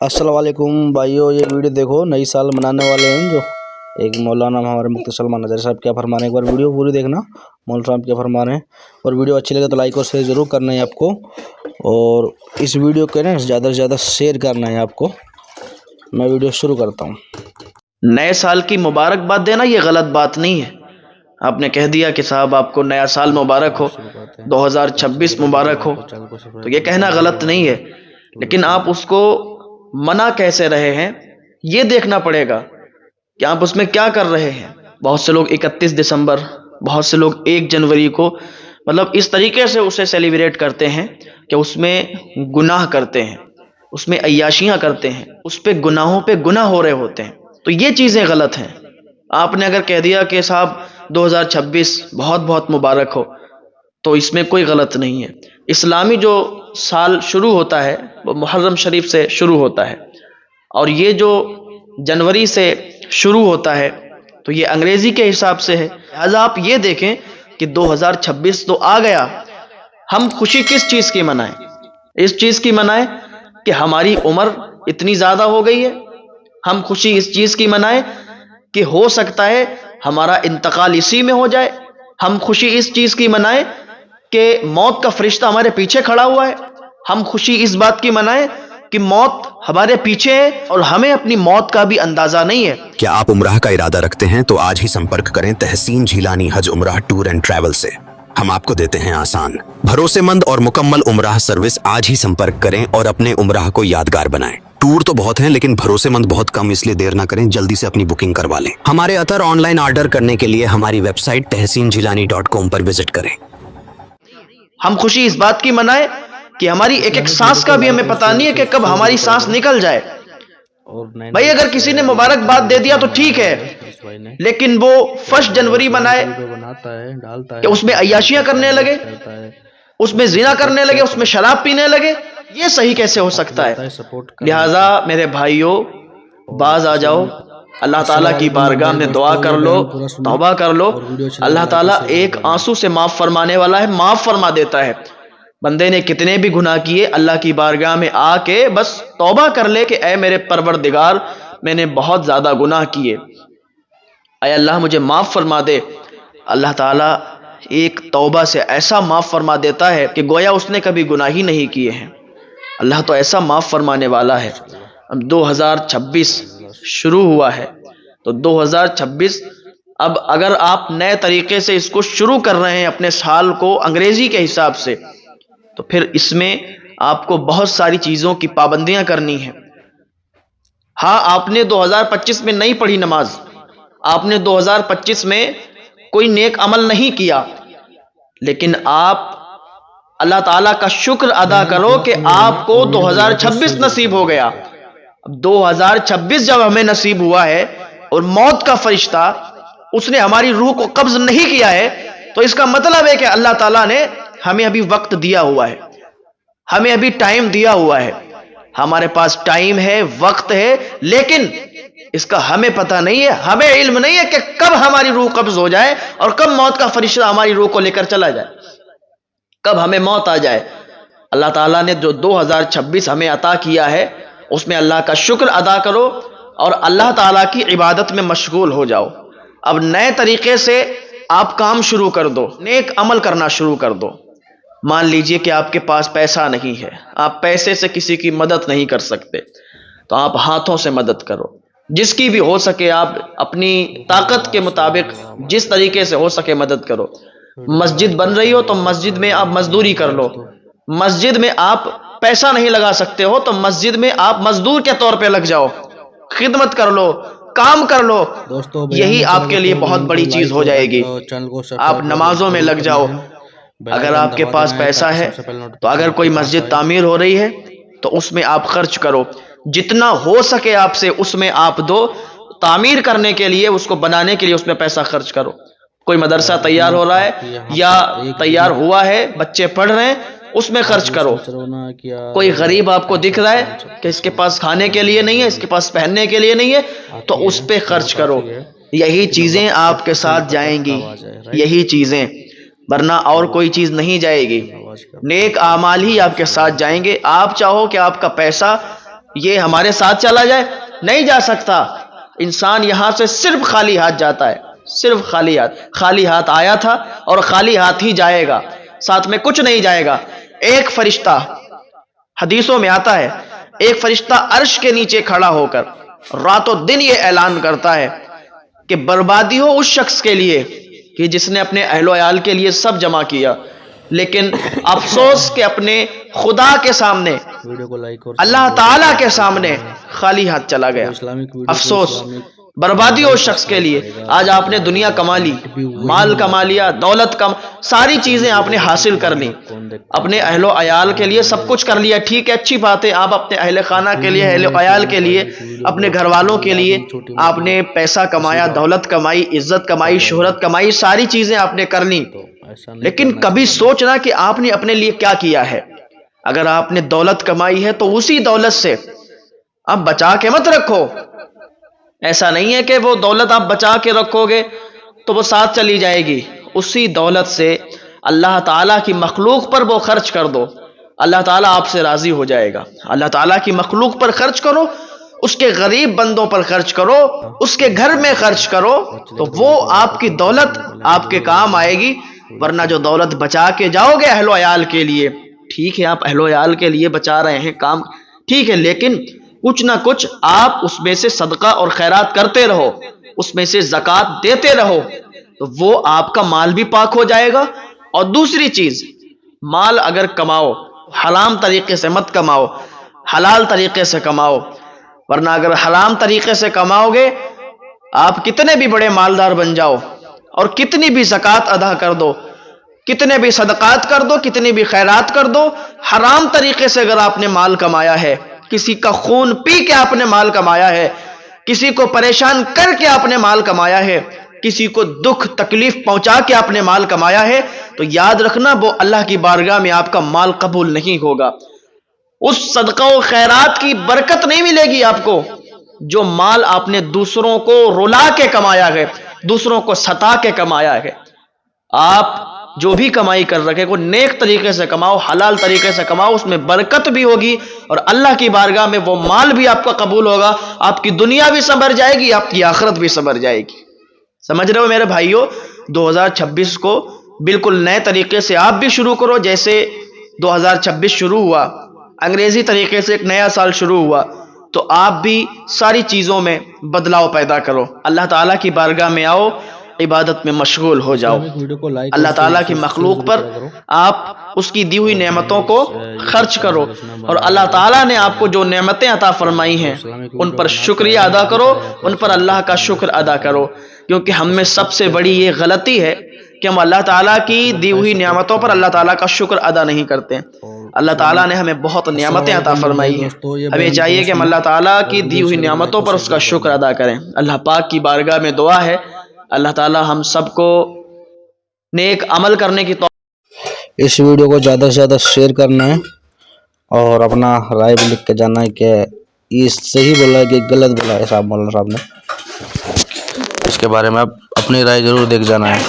अस्सलाम वालेकुम भाइयों, ये वीडियो देखो, नई साल मनाने वाले हैं जो एक मौलाना हमारे मुफ्ती सलमान नज़री साहब क्या फरमाने, एक बार वीडियो पूरी देखना मौलाना साहब क्या फरमाने हैं। और वीडियो अच्छी लगे तो लाइक और शेयर ज़रूर करना है आपको, और इस वीडियो को ना ज़्यादा से ज़्यादा शेयर करना है आपको। मैं वीडियो शुरू करता हूँ। नए साल की मुबारकबाद देना ये गलत बात नहीं है। आपने कह दिया कि साहब आपको नया साल मुबारक हो, 2026 मुबारक हो, तो ये कहना गलत नहीं है, लेकिन आप उसको मना कैसे रहे हैं ये देखना पड़ेगा कि आप उसमें क्या कर रहे हैं। बहुत से लोग 31 दिसंबर, बहुत से लोग 1 जनवरी को मतलब इस तरीके से उसे सेलिब्रेट करते हैं कि उसमें गुनाह करते हैं, उसमें अय्याशियां करते हैं, उस पे गुनाहों पे गुनाह हो रहे होते हैं। तो ये चीज़ें गलत हैं। आपने अगर कह दिया कि साहब 2026 बहुत बहुत मुबारक हो, तो इसमें कोई गलत नहीं है। इस्लामी जो साल शुरू होता है वो मुहर्रम शरीफ से शुरू होता है, और ये जो जनवरी से शुरू होता है तो ये अंग्रेजी के हिसाब से है। लिहाजा आप ये देखें कि 2026 तो आ गया, हम खुशी किस चीज़ की मनाएं? इस चीज़ की मनाएं कि हमारी उम्र इतनी ज़्यादा हो गई है। हम खुशी इस चीज़ की मनाएं कि हो सकता है हमारा इंतकाल इसी में हो जाए। हम खुशी इस चीज़ की मनाएं कि मौत का फरिश्ता हमारे पीछे खड़ा हुआ है। हम खुशी इस बात की मनाएं कि मौत हमारे पीछे है और हमें अपनी मौत का भी अंदाजा नहीं है। क्या आप उम्राह का इरादा रखते हैं तो आज ही संपर्क करें तहसीन झीलानी हज उम्राह टूर एंड ट्रैवल से। हम आपको देते हैं आसान, भरोसेमंद और मुकम्मल उम्राह सर्विस। आज ही संपर्क करें और अपने उम्राह को यादगार बनाएं। टूर तो बहुत हैं लेकिन भरोसेमंद बहुत कम, इसलिए देर ना करें, जल्दी से अपनी बुकिंग करवा लें। हमारे अतर ऑनलाइन ऑर्डर करने के लिए हमारी वेबसाइट tehsinjilani.com पर विजिट करें। हम खुशी इस बात की मनाएं कि हमारी एक एक सांस का भी हमें पता नहीं है कि कब हमारी सांस निकल जाए। भाई अगर किसी ने मुबारकबाद दे दिया तो ठीक है, लेकिन वो 1 जनवरी मनाए कि उसमें अय्याशियां करने लगे, उसमें जिना करने लगे, उसमें शराब पीने लगे, ये सही कैसे हो सकता है? लिहाजा मेरे भाइयों, बाज आ जाओ, अल्लाह ताला की बारगाह में दुआ कर लो, तौबा कर लो। अल्लाह ताला एक आंसू से माफ़ फरमाने वाला है, माफ़ फरमा देता है। बंदे ने कितने भी गुनाह किए, अल्लाह की बारगाह में आके बस तौबा कर ले कि ऐ मेरे परवरदिगार, मैंने बहुत ज़्यादा गुनाह किए, ऐ अल्लाह मुझे माफ़ फरमा दे। अल्लाह ताला एक तौबा से ऐसा माफ़ फरमा देता है कि गोया उसने कभी गुनाह ही नहीं किए हैं। अल्लाह तो ऐसा माफ़ फरमाने वाला है। अब 2026 शुरू हुआ है, तो 2026 अब अगर आप नए तरीके से इसको शुरू कर रहे हैं अपने साल को अंग्रेजी के हिसाब से, तो फिर इसमें आपको बहुत सारी चीज़ों की पाबंदियां करनी है। हाँ, आपने 2025 में नहीं पढ़ी नमाज, आपने 2025 में कोई नेक अमल नहीं किया, लेकिन आप अल्लाह ताला का शुक्र अदा करो कि आपको 2026 नसीब हो गया। अब 2026 जब हमें नसीब हुआ है और मौत का फरिश्ता उसने हमारी रूह को कब्ज नहीं किया है, तो इसका मतलब है कि अल्लाह ताला ने हमें अभी वक्त दिया हुआ है, हमें अभी टाइम दिया हुआ है। हमारे पास टाइम है, वक्त है, लेकिन इसका हमें पता नहीं है, हमें इल्म नहीं है कि कब हमारी रूह कब्ज हो जाए और कब मौत का फरिश्ता हमारी रूह को लेकर चला जाए, कब हमें मौत आ जाए। अल्लाह ताला ने जो 2026 हमें अता किया है उसमें अल्लाह का शुक्र अदा करो और अल्लाह ताला की इबादत में मशगूल हो जाओ। अब नए तरीके से आप काम शुरू कर दो, नेक अमल करना शुरू कर दो। मान लीजिए कि आपके पास पैसा नहीं है, आप पैसे से किसी की मदद नहीं कर सकते, तो आप हाथों से मदद करो, जिसकी भी हो सके आप अपनी ताकत के मुताबिक जिस तरीके से हो सके मदद करो। मस्जिद बन रही हो तो मस्जिद में आप मजदूरी कर लो, मस्जिद में आप पैसा नहीं लगा सकते हो तो मस्जिद में आप मजदूर के तौर पे लग जाओ, खिदमत कर लो, काम कर लो। यही आपके लिए बहुत बड़ी चीज हो जाएगी। आप नमाजों में लग जाओ। अगर आपके पास पैसा है तो अगर कोई मस्जिद तामीर हो रही है तो उसमें आप खर्च करो, जितना हो सके आपसे उसमें आप दो। तामीर करने के लिए, उसको बनाने के लिए उसमें पैसा खर्च करो। कोई मदरसा तैयार हो रहा है या तैयार हुआ है, बच्चे पढ़ रहे हैं, उसमें खर्च करो। कोई गरीब आपको दिख रहा है कि इसके पास खाने के लिए नहीं है, इसके पास पहनने के लिए नहीं है, तो उस पे खर्च करो। यही चीजें आपके साथ जाएंगी, यही चीजें, वरना और कोई चीज नहीं जाएगी। नेक आमाल ही आपके साथ जाएंगे। आप चाहो कि आपका पैसा یہ ہمارے ساتھ چلا جائے؟ نہیں جا سکتا. انسان یہاں سے صرف خالی ہاتھ جاتا ہے, صرف خالی ہاتھ آیا تھا اور خالی ہاتھ ہی جائے گا, ساتھ میں کچھ نہیں جائے گا. ایک فرشتہ, حدیثوں میں آتا ہے, ایک فرشتہ عرش کے نیچے کھڑا ہو کر رات و دن یہ اعلان کرتا ہے کہ بربادی ہو اس شخص کے لیے کہ جس نے اپنے اہل و عیال کے لیے سب جمع کیا, لیکن افسوس کہ اپنے خدا کے سامنے, ویڈیو کو لائک اور اللہ تعالیٰ کے سامنے خالی ہاتھ چلا گیا. افسوس, بربادی ہو اس شخص کے لیے. آج آپ نے دنیا کما لی, مال کما لیا, دولت ساری چیزیں آپ نے حاصل کر لی, اپنے اہل و عیال کے لیے سب کچھ کر لیا. ٹھیک ہے, اچھی بات ہے, آپ اپنے اہل خانہ کے لیے, اہل و عیال کے لیے, اپنے گھر والوں کے لیے آپ نے پیسہ کمایا, دولت کمائی, عزت کمائی, شہرت کمائی, ساری چیزیں آپ نے کر لی. لیکن کبھی سوچنا کہ آپ نے اپنے لیے کیا کیا ہے. اگر آپ نے دولت کمائی ہے تو اسی دولت سے آپ بچا کے مت رکھو. ایسا نہیں ہے کہ وہ دولت آپ بچا کے رکھو گے تو وہ ساتھ چلی جائے گی. اسی دولت سے اللہ تعالیٰ کی مخلوق پر وہ خرچ کر دو, اللہ تعالیٰ آپ سے راضی ہو جائے گا. اللہ تعالیٰ کی مخلوق پر خرچ کرو, اس کے غریب بندوں پر خرچ کرو, اس کے گھر میں خرچ کرو, تو وہ آپ کی دولت آپ کے کام آئے گی. ورنہ جو دولت بچا کے جاؤ گے اہل و عیال کے لیے, ٹھیک ہے آپ اہل و عیال کے لیے بچا رہے ہیں, کام ٹھیک ہے, لیکن کچھ نہ کچھ آپ اس میں سے صدقہ اور خیرات کرتے رہو, اس میں سے زکوٰۃ دیتے رہو, تو وہ آپ کا مال بھی پاک ہو جائے گا. اور دوسری چیز, مال اگر کماؤ حرام طریقے سے مت کماؤ, حلال طریقے سے کماؤ. ورنہ اگر حرام طریقے سے کماؤ گے, آپ کتنے بھی بڑے مالدار بن جاؤ اور کتنی بھی زکوٰۃ ادا کر دو, کتنے بھی صدقات کر دو, کتنی بھی خیرات کر دو, حرام طریقے سے اگر آپ نے مال کمایا ہے, کسی کا خون پی کے آپ نے مال کمایا ہے, کسی کو پریشان کر کے آپ نے مال کمایا ہے, کسی کو دکھ تکلیف پہنچا کے آپ نے مال کمایا ہے, تو یاد رکھنا وہ اللہ کی بارگاہ میں آپ کا مال قبول نہیں ہوگا. اس صدقہ و خیرات کی برکت نہیں ملے گی آپ کو جو مال آپ نے دوسروں کو رلا کے کمایا ہے, دوسروں کو ستا کے کمایا ہے. آپ جو بھی کمائی کر رکھے کو نیک طریقے سے کماؤ, حلال طریقے سے کماؤ, اس میں برکت بھی ہوگی اور اللہ کی بارگاہ میں وہ مال بھی آپ کا قبول ہوگا. آپ کی دنیا بھی سنور جائے گی, آپ کی آخرت بھی سنور جائے گی. سمجھ رہے ہو میرے بھائیو؟ 2026 کو بالکل نئے طریقے سے آپ بھی شروع کرو. جیسے 2026 شروع ہوا, انگریزی طریقے سے ایک نیا سال شروع ہوا, تو آپ بھی ساری چیزوں میں بدلاؤ پیدا کرو. اللہ تعالیٰ کی بارگاہ میں آؤ, عبادت میں مشغول ہو جاؤ. اللہ تعالیٰ کی مخلوق پر آپ اس کی دی ہوئی نعمتوں کو خرچ کرو, اور اللہ تعالیٰ نے آپ کو جو نعمتیں عطا فرمائی ہیں ان پر شکریہ ادا کرو, ان پر اللہ کا شکر ادا کرو. کیونکہ ہم میں سب سے بڑی یہ غلطی ہے کہ ہم اللہ تعالیٰ کی دی ہوئی نعمتوں پر اللہ تعالیٰ کا شکر ادا نہیں کرتے. اللہ تعالیٰ نے ہمیں بہت نعمتیں عطا فرمائی ہیں, ہمیں چاہیے کہ ہم اللہ تعالیٰ کی دی ہوئی نعمتوں پر اس کا شکر ادا کریں. اللہ پاک کی بارگاہ میں دعا ہے اللہ تعالیٰ ہم سب کو نیک عمل کرنے کی اس ویڈیو کو زیادہ سے زیادہ شیئر کرنا ہے اور اپنا رائے بھی لکھ کے جانا ہے کہ یہ صحیح بولا ہے کہ غلط بولا ہے صاحب مولانا صاحب نے. اس کے بارے میں آپ اپنی رائے ضرور دیکھ جانا ہے.